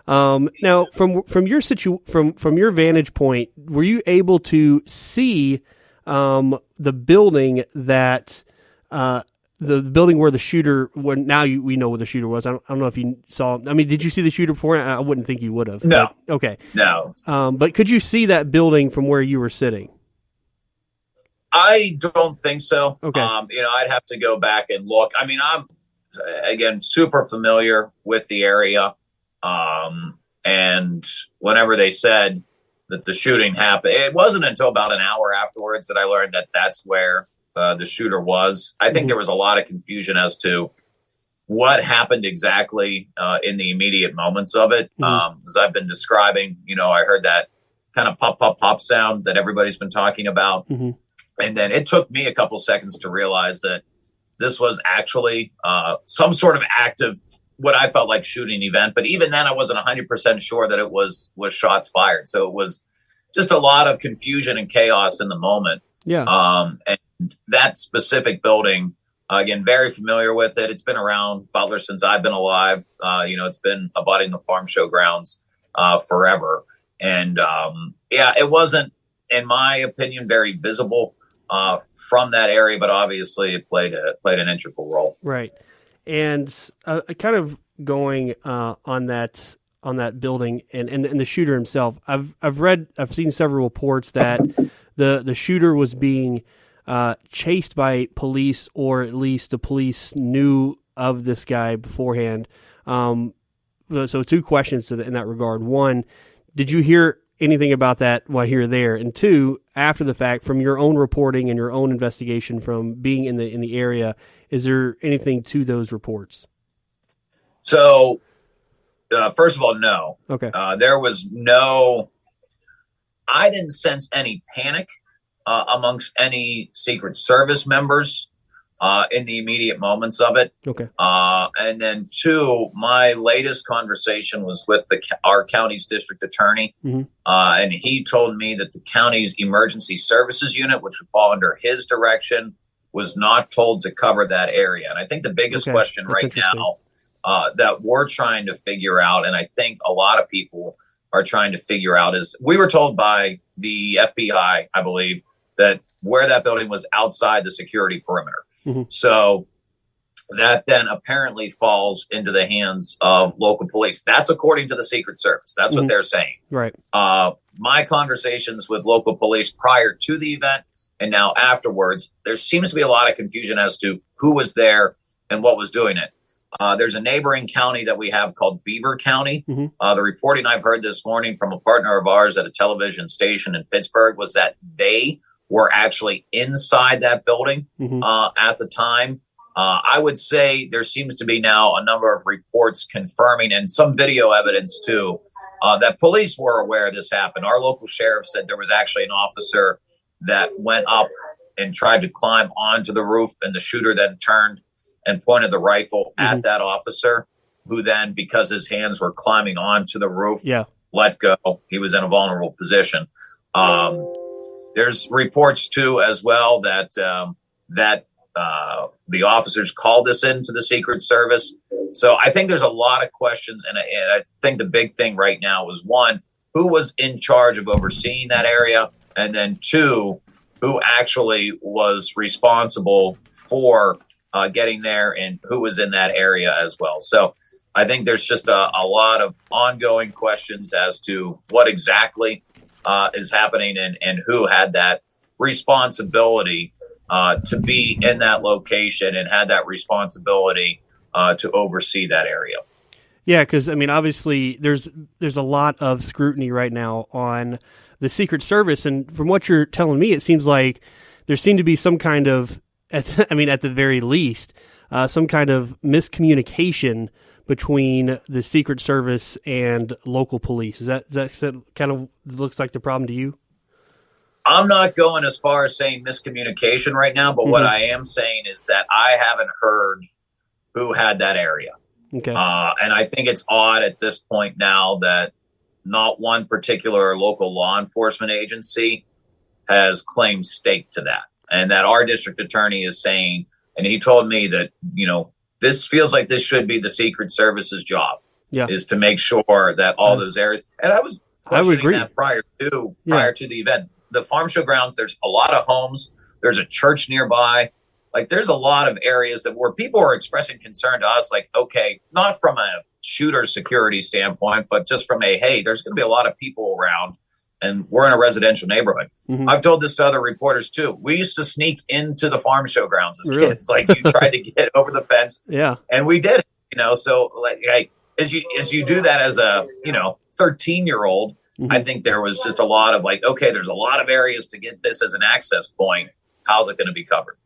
Now, from your from your vantage point, were you able to see the building that the building where the shooter? We know where the shooter was. I don't know if you saw him. I mean, did you see the shooter before? I wouldn't think you would have. No. But, okay. No. But could you see that building from where you were sitting? I don't think so. Okay. I'd have to go back and look. I mean, I'm again super familiar with the area. And whenever they said that the shooting happened, it wasn't until about an hour afterwards that I learned that that's where the shooter was. I think there was a lot of confusion as to what happened exactly in the immediate moments of it. As I've been describing, I heard that kind of pop, pop, pop sound that everybody's been talking about. Mm-hmm. And then it took me a couple seconds to realize that this was actually some sort of active, what I felt like shooting event. But even then, I wasn't 100% sure that it was shots fired. So it was just a lot of confusion and chaos in the moment. Yeah. And that specific building, again, very familiar with it. It's been around Butler since I've been alive. It's been abutting the farm show grounds forever. And it wasn't, in my opinion, very visible from that area, but obviously it played an integral role. Right. And kind of going on that building and the shooter himself, I've seen several reports that the shooter was being chased by police, or at least the police knew of this guy beforehand. So two questions in that regard. One, did you hear anything about that while you were there? And two, after the fact, from your own reporting and your own investigation from being in the area, is there anything to those reports? So, first of all, no. Okay. There was I didn't sense any panic amongst any Secret Service members in the immediate moments of it. Okay. And then two, my latest conversation was with our county's district attorney. Mm-hmm. And he told me that the county's emergency services unit, which would fall under his direction, was not told to cover that area. And I think the biggest question right now that we're trying to figure out, and I think a lot of people are trying to figure out, is we were told by the FBI, I believe, that where that building was outside the security perimeter. Mm-hmm. So that then apparently falls into the hands of local police. That's according to the Secret Service. That's what they're saying. Right. My conversations with local police prior to the event and now afterwards, there seems to be a lot of confusion as to who was there and what was doing it. There's a neighboring county that we have called Beaver County. Mm-hmm. The reporting I've heard this morning from a partner of ours at a television station in Pittsburgh was that they were actually inside that building at the time. I would say there seems to be now a number of reports confirming, and some video evidence too, that police were aware this happened. Our local sheriff said there was actually an officer that went up and tried to climb onto the roof, and the shooter then turned and pointed the rifle at that officer, who then, because his hands were climbing onto the roof, let go. He was in a vulnerable position. There's reports too, as well, that the officers called this into the Secret Service. So I think there's a lot of questions, and I think the big thing right now was, one, who was in charge of overseeing that area, and then two, who actually was responsible for getting there and who was in that area as well. So I think there's just a lot of ongoing questions as to what exactly is happening and who had that responsibility to be in that location and had that responsibility to oversee that area. Yeah, because, I mean, obviously there's a lot of scrutiny right now on the Secret Service, and from what you're telling me, it seems like there seemed to be some kind of, at the very least, some kind of miscommunication between the Secret Service and local police. Is that kind of looks like the problem to you? I'm not going as far as saying miscommunication right now, but what I am saying is that I haven't heard who had that area. Okay. And I think it's odd at this point now that not one particular local law enforcement agency has claimed stake to that. And that our district attorney is saying, and he told me that, this feels like this should be the Secret Service's job. is to make sure that all those areas. And I was questioning agree. that prior to the event. The farm show grounds, there's a lot of homes. There's a church nearby. Like, there's a lot of areas where people are expressing concern to us, like, okay, not from a shooter security standpoint, but just from hey, there's going to be a lot of people around, and we're in a residential neighborhood. I've told this to other reporters too. We used to sneak into the farm show grounds as kids. Like, you tried to get over the fence, and we did it. So like as you do that as a 13-year-old, I think there was just a lot of okay, there's a lot of areas to get this as an access point. How's it going to be covered?